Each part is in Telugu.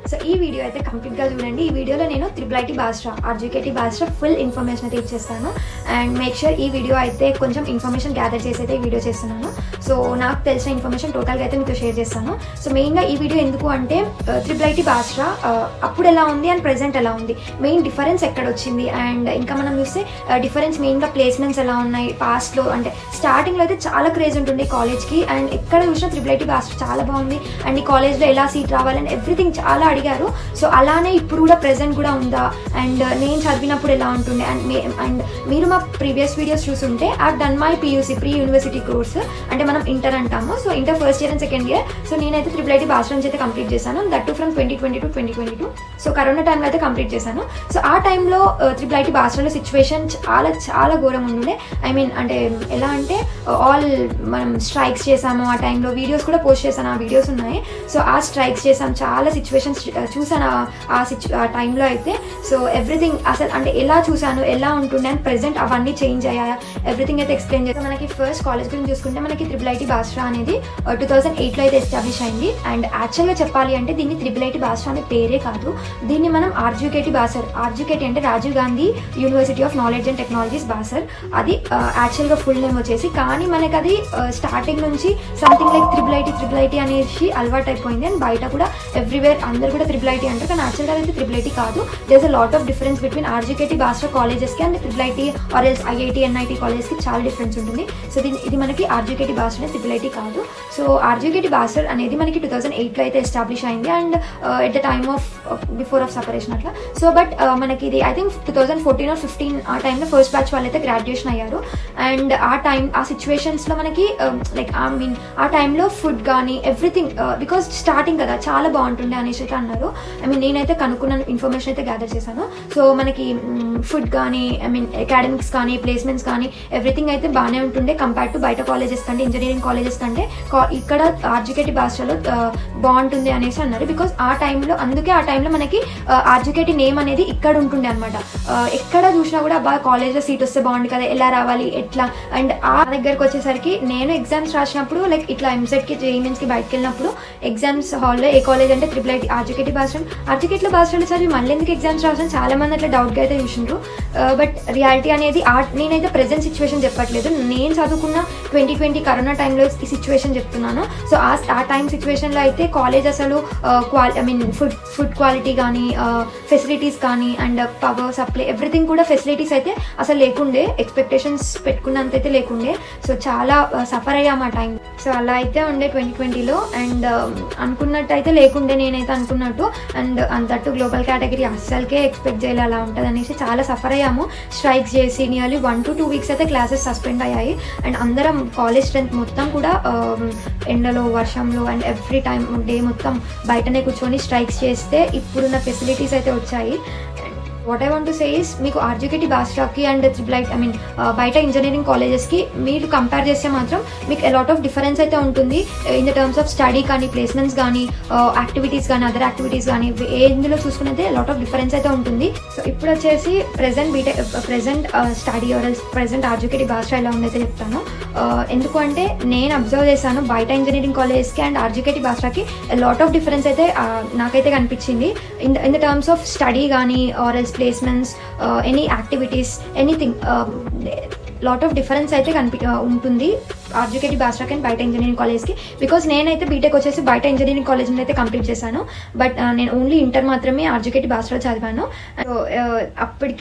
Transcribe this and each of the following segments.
సో ఈ వీడియో అయితే కంప్లీట్గా చూడండి. ఈ వీడియోలో నేను IIIT Basra RGKT Basra full information అయితే ఇచ్చేస్తాను. అండ్ మేక్ షూర్ ఈ వీడియో అయితే కొంచెం ఇన్ఫర్మేషన్ గ్యాదర్ చేసి అయితే ఈ వీడియో చేస్తున్నాను. సో నాకు తెలిసిన ఇన్ఫర్మేషన్ టోటల్గా అయితే మీకు షేర్ చేస్తాను. సో మెయిన్గా ఈ వీడియో ఎందుకు అంటే IIIT బాస్రా అప్పుడు ఎలా ఉంది అండ్ ప్రెజెంట్ ఎలా ఉంది, మెయిన్ డిఫరెన్స్ ఎక్కడ వచ్చింది, అండ్ ఇంకా మనం చూస్తే డిఫరెన్స్ మెయిన్గా ప్లేస్మెంట్స్ ఎలా ఉన్నాయి పాస్ట్లో. అంటే స్టార్టింగ్లో అయితే చాలా క్రేజ్ ఉంటుంది కాలేజ్కి, అండ్ ఎక్కడ చూసినా IIIT బాస్రా చాలా బాగుంది అండ్ ఈ కాలేజ్లో ఎలా సీట్ రావాలని ఎవ్రీథింగ్ చాలా అడిగారు. సో అలానే ఇప్పుడు కూడా ప్రెజెంట్ కూడా ఉందా, అండ్ నేను చదివినప్పుడు ఎలా ఉంటుండే, అండ్ మీరు మా ప్రీవియస్ వీడియోస్ చూసుంటే I done my PUC pre university course, అంటే మనం ఇంటర్ అంటాము. So inter first year and second year. So నేనైతే IIIT బాస్రా నుంచి అయితే కంప్లీట్ చేశాను, దట్ టు ఫ్రమ్ 2020 to 2022. సో కరోనా టైంలో అయితే కంప్లీట్ చేశాను. సో ఆ టైంలో IIIT బాస్రాలో సిచ్యువేషన్ చాలా చాలా ఘోరంగా ఉండే. ఐ మీన్ అంటే ఎలా అంటే ఆల్ మనం స్ట్రైక్స్ చేసాము. ఆ టైంలో వీడియోస్ కూడా పోస్ట్ చేశాను, ఆ వీడియోస్ ఉన్నాయి. సో ఆ స్ట్రైక్స్ చేసాం, చాలా సిచ్యువేషన్స్ చూసాను ఆ టైంలో అయితే. సో ఎవ్రీథింగ్ అసలు అంటే ఎలా చూసాను, ఎలా ఉంటుండే అండ్ ప్రెజెంట్ అవన్నీ చేంజ్ అయ్యాయా, ఎవ్రీథింగ్ అయితే ఎక్స్ప్లెయిన్ చేస్తాను. మనకి ఫస్ట్ కాలేజ్ గురించి చూసుకుంటే మనకి IIIT బాస్రా అనేది 2008లో అయితే ఎస్టాబ్లిష్ అయింది. అండ్ యాక్చువల్గా చెప్పాలి అంటే దీన్ని IIIT బాస్రా అనే పేరే కాదు, దీన్ని మనం RGKT బాసర్, RGKT అంటే Rajiv Gandhi university of knowledge and technologies Basar, అది యాక్చువల్గా ఫుల్ నేమ్ వచ్చేసి. కానీ మనకి అది స్టార్టింగ్ నుంచి సంథింగ్ లైక్ IIIT అనేసి అలవాటు అయిపోయింది. అండ్ బయట కూడా ఎవ్రీవేర్ అందరు కూడా IIIT అంటారు, కానీ యాక్చువల్గా అయితే IIIT కాదు. There is a lot of difference between RGKT Basar కాలేజెస్కి and IIIT or else IIT NIT కాలేజ్కి చాలా డిఫరెన్స్ ఉంటుంది. సో ఇది మనకి RGKT బాస్రా IIIT కాదు. సో RGKT బాస్రా అనేది మనకి 2008లో అయితే ఎస్టాబ్లిష్ అయింది, and at the time of before of separation అట్లా. సో బట్ మనకి ఇది ఐ థింక్ 2014 or 15 ఆ టైంలో ఫస్ట్ బ్యాచ్ వాళ్ళు అయితే గ్రాడ్యుయేషన్ అయ్యారు. అండ్ ఆ సిచ్యువేషన్స్లో మనకి లైక్ ఆ టైంలో ఫుడ్ కానీ ఎవ్రీథింగ్ బికాస్ స్టార్టింగ్ కదా చాలా బాగుంటుండే అనేసి అయితే అన్నారు. నేనైతే కనుక్కున్న ఇన్ఫర్మేషన్ అయితే గ్యాదర్ చేశాను. సో మనకి ఫుడ్ కానీ అకాడమిక్స్ కానీ ప్లేస్మెంట్స్ కానీ ఎవ్రీథింగ్ అయితే బాగానే ఉంటుండే కంపేర్ టు బయట కాలేజెస్ కంటే, ఇంజనీరింగ్ కాలేజెస్ కంటే ఇక్కడ RGKT బాస్రాలో బాగుంటుంది అనేసి అన్నారు. బికాస్ అందుకే ఆ టైంలో మనకి RGKT నేమ్ అనేది ఇక్కడ ఉంటుండే అనమాట. ఎక్కడ చూసినా కూడా బాగా కాలేజ్లో సీట్ వస్తే బాగుంది కదా, ఎలా రావాలి ఎట్లా. అండ్ ఆ దగ్గరకు వచ్చేసరికి నేను ఎగ్జామ్స్ రాసినప్పుడు లైక్ ఇట్లా ఎంసెట్కి JEE-Mainsకి బయటకు వెళ్ళినప్పుడు ఎగ్జామ్స్ హాల్లో ఏ కాలేజ్ అంటే IIIT RGKT బాస్రా, RGKT బాస్రాలో చదివి మళ్ళీ ఎందుకు ఎగ్జామ్స్ రాసాను చాలా మంది అట్లా డౌట్గా అయితే చూసిండ్రు. బట్ రియాలిటీ అనేది నేనైతే ప్రెజెంట్ సిచ్యువేషన్ చెప్పట్లేదు, నేను చదువుకున్న 2020 కరోనా టైంలో ఈ సిచ్యువేషన్ చెప్తున్నాను. సో ఆ టైం సిచ్యువేషన్లో అయితే కాలేజ్ అసలు ఫుడ్ క్వాలిటీ కానీ ఫెసిలిటీస్ కానీ అండ్ పవర్ సప్లై ఎవ్రీథింగ్ కూడా ఫెసిలిటీస్ అయితే అసలు లేకుండే, ఎక్స్పెక్టేషన్స్ పెట్టుకున్నంత అయితే లేకుండే. సో చాలా సఫర్ అయ్యాము ఆ టైం. సో అలా అయితే ఉండే 2020లో. అండ్ అనుకున్నట్టు అయితే లేకుండే, నేనైతే అనుకున్నట్టు. అండ్ అంతట్టు గ్లోబల్ కేటగిరీ అస్సలకే ఎక్స్పెక్ట్ చేయాలి అలా ఉంటుంది అనేసి చాలా సఫర్ అయ్యాము. స్ట్రైక్స్ చేసి నియర్లీ 1 to 2 weeks అయితే క్లాసెస్ సస్పెండ్ అయ్యాయి. అండ్ అందరం కాలేజ్ స్ట్రెంత్ మొత్తం కూడా ఎండలో వర్షంలో అండ్ ఎవ్రీ టైం డే మొత్తం బయటనే కూర్చొని స్ట్రైక్స్ చేస్తే ఇప్పుడున్న ఫెసిలిటీస్ అయితే వచ్చాయి. What I want to say is మీకు RGKT బాస్రాకి అండ్ IIIT బయట ఇంజనీరింగ్ కాలేజెస్కి మీరు కంపేర్ చేస్తే మాత్రం మీకు a lot of డిఫరెన్స్ అయితే ఉంటుంది in the terms of study కానీ ప్లేస్మెంట్స్ కానీ యాక్టివిటీస్ కానీ అదర్ యాక్టివిటీస్ కానీ ఇందులో చూసుకున్నైతే a lot of డిఫరెన్స్ అయితే ఉంటుంది. సో ఇప్పుడు వచ్చేసి present study or present RGKT Basara ఎలా ఉందైతే చెప్తాను. ఎందుకు అంటే నేను అబ్జర్వ్ చేశాను బయట ఇంజనీరింగ్ కాలేజ్కి అండ్ RGKT బాస్రాకి a lot of డిఫరెన్స్ అయితే నాకైతే కనిపించింది in the terms of study కానీ or else placements any activities anything lot of difference అయితే ఉంటుంది RGKT బాస్రాకి అండ్ బయట ఇంజనీరింగ్ కాలేజ్కి. బికాజ్ నేనైతే బీటెక్ వచ్చేసి బయట ఇంజనీరింగ్ కాలేజ్ నుండి అయితే కంప్లీట్ చేశాను, బట్ నేను ఓన్లీ ఇంటర్ మాత్రమే RGKT బాస్రా చదివాను. సో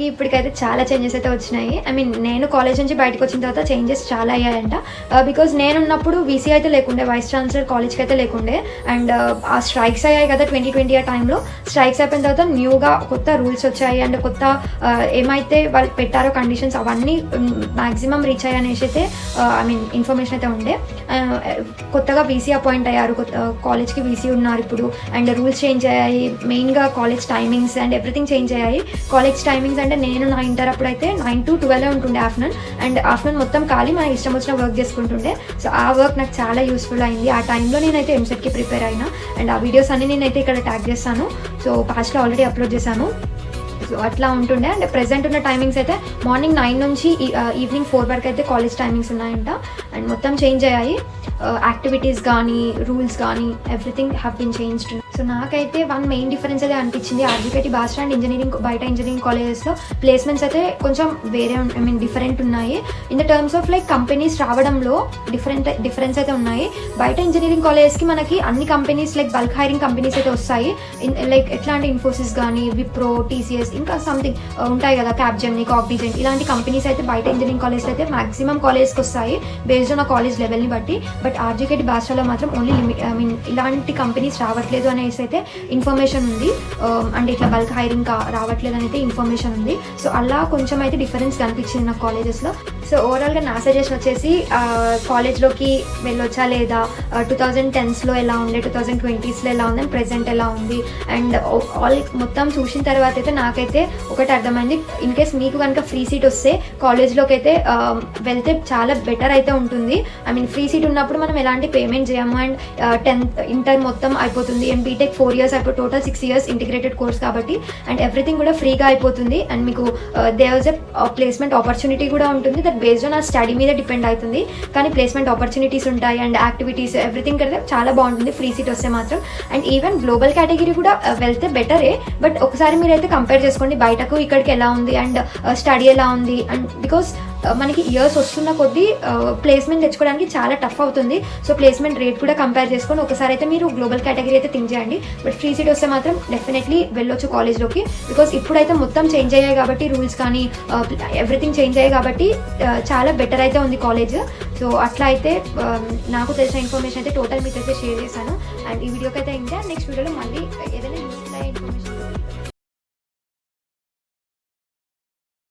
ఇప్పటికైతే చాలా చేంజెస్ అయితే వచ్చినాయి. నేను కాలేజ్ నుంచి బయటకు వచ్చిన తర్వాత చేంజెస్ చాలా అయ్యాయంట. బికాజ్ నేనున్నప్పుడు VC అయితే లేకుండే, వైస్ ఛాన్సలర్ కాలేజ్కి అయితే లేకుండే. అండ్ ఆ స్ట్రైక్స్ అయ్యాయి కదా 2020 ఆ టైంలో. స్ట్రైక్స్ అయిపోయిన తర్వాత న్యూగా కొత్త రూల్స్ వచ్చాయి అండ్ కొత్త ఏమైతే వాళ్ళు పెట్టారో కండిషన్స్ అవన్నీ మ్యాక్సిమం రీచ్ అయ్యాయి అనేసి అయితే ఇన్ఫర్మేషన్ అయితే ఉండే. కొత్తగా VC అపాయింట్ అయ్యారు, కాలేజ్కి VC ఉన్నారు ఇప్పుడు. అండ్ రూల్స్ చేంజ్ అయ్యాయి, మెయిన్గా college timings and everything change అయ్యాయి. కాలేజ్ టైమింగ్స్ అంటే నేను నా ఇంటర్ అప్పుడు అయితే 9 to 12 ఉంటుండే ఆఫ్టర్నూన్. అండ్ ఆఫ్టర్నూన్ మొత్తం ఖాళీ మన ఇష్టం వచ్చిన వర్క్ చేసుకుంటుండే. సో ఆ వర్క్ నాకు చాలా యూస్ఫుల్ అయింది. ఆ టైంలో నేనైతే ఎంసెట్కి ప్రిపేర్ అయినా. అండ్ ఆ వీడియోస్ అన్ని నేనైతే ఇక్కడ ట్యాగ్ చేస్తాను. సో పాస్ట్లో ఆల్రెడీ అప్లోడ్ చేశాను. సో అట్లా ఉంటుండే. అండ్ ప్రెజెంట్ ఉన్న టైమింగ్స్ అయితే మార్నింగ్ 9 నుంచి ఈవినింగ్ 4 వరకు అయితే కాలేజ్ టైమింగ్స్ ఉన్నాయంట. అండ్ మొత్తం చేంజ్ అయ్యాయి. యాక్టివిటీస్ కానీ రూల్స్ కానీ everything have been changed. So నాకైతే వన్ మెయిన్ డిఫరెన్స్ అయితే అనిపించింది ఆర్జీకేటీ బాస్రా అండ్ బయట ఇంజనీరింగ్ కాలేజెస్లో ప్లేస్మెంట్స్ అయితే కొంచెం వేరే డిఫరెంట్ ఉన్నాయి. In the terms of like companies రావడంలో డిఫరెన్స్ అయితే ఉన్నాయి. బయట ఇంజనీరింగ్ కాలేజెస్కి మనకి అన్ని companies like bulk hiring companies అయితే వస్తాయి. లైక్ ఎట్లా అంటే ఇన్ఫోసిస్ కానీ, విప్రో, టీసీఎస్, ఇంకా సంథింగ్ ఉంటాయి కదా, క్యాప్జెమినీ, కాగ్నిజెంట్, ఇలాంటి కంపెనీస్ అయితే బయట ఇంజనీరింగ్ కాలేజ్లో అయితే మాక్సిమం కాలేజ్కి వస్తాయి బేస్డ్ ఆన్ ఆ కాలేజ్ లెవెల్ని బట్టి. బట్ ఆర్జీకేటీ బాస్రాలో మాత్రం ఓన్లీ ఇలాంటి కంపెనీస్ రావట్లేదు అనేసి అయితే ఇన్ఫర్మేషన్ ఉంది. అండ్ ఇట్లా బల్క్ హైరింగ్ రావట్లేదు అని అయితే ఇన్ఫర్మేషన్ ఉంది. సో అలా కొంచెం అయితే డిఫరెన్స్ కనిపించింది నాకు కాలేజెస్లో. సో ఓవరాల్గా నా సజెషన్ వచ్చేసి కాలేజ్లోకి వెళ్ళొచ్చా లేదా, 2010స్లో ఎలా ఉండే, 2020స్లో ఎలా ఉంది, అండ్ ప్రెజెంట్ ఎలా ఉంది, అండ్ మొత్తం చూసిన తర్వాత అయితే నాకైతే ఒకటి అర్థమైంది. ఇన్ కేస్ మీకు కనుక ఫ్రీ సీట్ వస్తే కాలేజ్లోకి అయితే వెళ్తే చాలా బెటర్ అయితే ఉంటుంది. ఫ్రీ సీట్ ఉన్నప్పుడు మనం ఎలాంటి పేమెంట్ చేయము, అండ్ 10th ఇంటర్ మొత్తం అయిపోతుంది, అండ్ బీటెక్ 4 years అయిపోయి టోటల్ 6 years ఇంటిగ్రేటెడ్ కోర్స్ కాబట్టి, అండ్ ఎవ్రీథింగ్ కూడా ఫ్రీగా అయిపోతుంది. అండ్ మీకు there was a placement opportunity కూడా ఉంటుంది. దట్ బేస్డ్ ఆన్ ఆ స్టడీ మీద డిపెండ్ అవుతుంది, కానీ ప్లేస్మెంట్ ఆపర్చునిటీస్ ఉంటాయి అండ్ యాక్టివిటీస్ ఎవ్రీథింగ్ అయితే చాలా బాగుంటుంది ఫ్రీ సీట్ వస్తే మాత్రం. అండ్ ఈవెన్ గ్లోబల్ కేటగిరీ కూడా వెళ్తే బెటరే. బట్ ఒకసారి మీరైతే కంపేర్ చేసుకోండి బయటకు ఇక్కడికి ఎలా ఉంది అండ్ స్టడీ ఎలా ఉంది. అండ్ బికాస్ మనకి ఇయర్స్ వస్తున్న కొద్దీ ప్లేస్మెంట్ తెచ్చుకోవడానికి చాలా టఫ్ అవుతుంది. సో ప్లేస్మెంట్ రేట్ కూడా కంపేర్ చేసుకొని ఒకసారి అయితే మీరు గ్లోబల్ కేటగిరీ అయితే థింక్ చేయండి. బట్ ఫ్రీ సీట్ వస్తే మాత్రం డెఫినెట్లీ వెళ్ళొచ్చు కాలేజ్లోకి. బికాస్ ఇప్పుడైతే మొత్తం చేంజ్ అయ్యాయి కాబట్టి, రూల్స్ కానీ ఎవ్రీథింగ్ చేంజ్ అయ్యాయి కాబట్టి చాలా బెటర్ అయితే ఉంది కాలేజ్. సో అట్లా అయితే నాకు తెలిసిన ఇన్ఫర్మేషన్ అయితే టోటల్ మీకైతే షేర్ చేశాను. అండ్ ఈ వీడియోకి అయితే ఇంకా నెక్స్ట్ వీడియోలో మళ్ళీ ఏదైనా